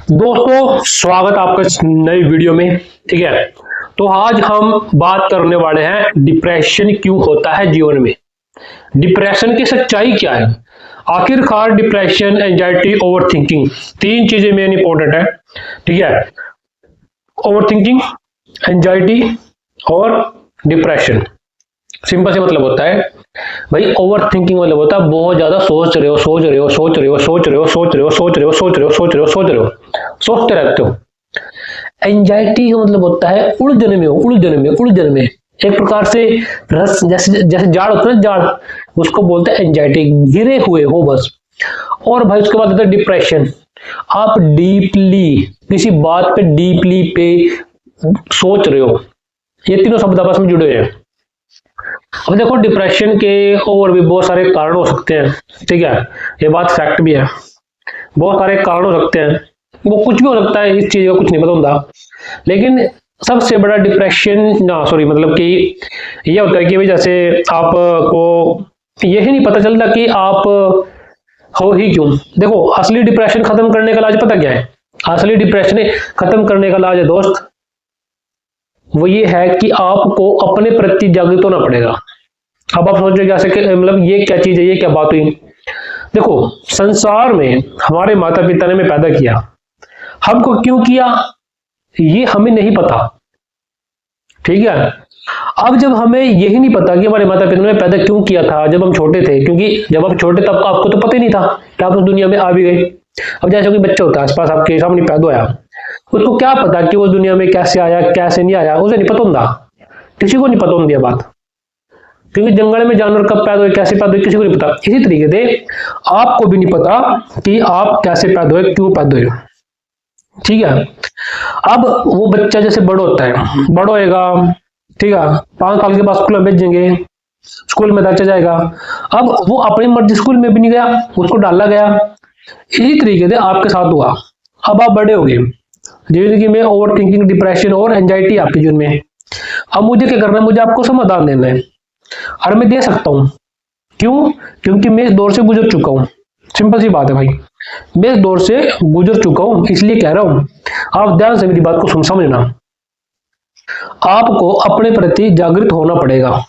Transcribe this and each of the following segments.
दोस्तों, स्वागत आपका इस नई वीडियो में। ठीक है, तो आज हम बात करने वाले हैं डिप्रेशन क्यों होता है जीवन में। डिप्रेशन की सच्चाई क्या है, आखिरकार डिप्रेशन, एंजाइटी, ओवर थिंकिंग, तीन चीजें मेन इंपॉर्टेंट है। ठीक है, ओवर थिंकिंग, एंजाइटी और डिप्रेशन। सिंपल से मतलब होता है भाई, ओवर थिंकिंग मतलब होता है बहुत ज्यादा सोच रहे हो, सोचते रहते हो। एंजाइटी का मतलब होता है उलझन में एक प्रकार से रस, जैसे जैसे जाड़ होता है ना, जाड़, उसको बोलते हैं एंजाइटी, घिरे हुए हो बस। और भाई उसके बाद होता है डिप्रेशन, आप डीपली किसी बात पे डीपली पे सोच रहे हो। ये तीनों शब्द आपस में जुड़े हैं। अब देखो, डिप्रेशन के और भी बहुत सारे कारण हो सकते हैं। ठीक है, ये बात फैक्ट भी है, बहुत सारे कारण हो सकते हैं, वो कुछ भी हो सकता है, इस चीज का कुछ नहीं पता होता। लेकिन सबसे बड़ा डिप्रेशन ना सॉरी मतलब कि ये होता है कि भाई जैसे आपको यही नहीं पता चलता कि आप हो ही क्यों। देखो, असली डिप्रेशन खत्म करने का इलाज पता क्या है? असली डिप्रेशन खत्म करने का इलाज है दोस्त, वो ये है कि आपको अपने प्रति जागृत होना पड़ेगा। अब आप सोच रहे कैसे, मतलब ये क्या चीज है, ये क्या बात हुई। देखो, संसार में हमारे माता पिता ने हमें पैदा किया, हमको क्यों किया ये हमें नहीं पता। ठीक है, अब जब हमें यही नहीं पता कि हमारे माता पिता ने पैदा क्यों किया था जब हम छोटे थे, क्योंकि जब आप छोटे तब आपको तो पता ही नहीं था कि आप उस दुनिया में आ भी गए। अब जैसे कोई बच्चा होता है आसपास आपके सामने पैदा होया, उसको क्या पता कि वो दुनिया में कैसे आया कैसे नहीं आया, उसे नहीं पता होता, किसी को नहीं पता होती बात, क्योंकि जंगल में जानवर कब पैदा हुए कैसे पैदा हुए किसी को नहीं पता। इसी तरीके से आपको भी नहीं पता कि आप कैसे पैदा हुए, क्यों पैदा हुए। ठीक है, अब वो बच्चा जैसे बड़ा होता है, बड़ा होएगा, ठीक है, 5 साल के बाद स्कूल में भेजेंगे, स्कूल में बच्चा जाएगा। अब वो अपनी मर्जी स्कूल में भी नहीं गया, उसको डाला गया। इसी तरीके से आपके साथ हुआ। अब आप बड़े हो गए, जिंदगी में ओवर थिंकिंग, डिप्रेशन और एंजाइटी आपके जीवन में। अब मुझे क्या करना है, मुझे आपको समाधान देना है, और मैं दे सकता हूं। क्यों? क्योंकि मैं इस दौर से गुजर चुका हूं। सिंपल सी बात है भाई, मैं इस दौर से गुजर चुका हूं, इसलिए कह रहा हूं। आप ध्यान से मेरी बात को समझना। आपको अपने प्रति जागृत होना पड़ेगा।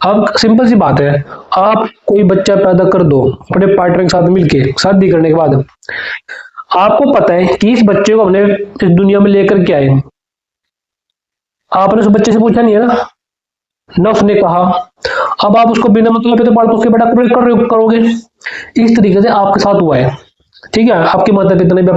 अब सिंपल सी बात है, आप कोई बच्चा पैदा कर दो अपने पार्टनर के साथ मिलके, शादी करने के बाद आपको पता है कि इस बच्चे को हमने इस दुनिया में लेकर के आए। आपने उस बच्चे से पूछा नहीं है ना उसने कहा। अब आप उसको बिना मतलब पे तो पाल पोस के बड़ा करोगे। इस तरीके से आपके साथ हुआ है। ठीक है, आपके माता पिता ने भी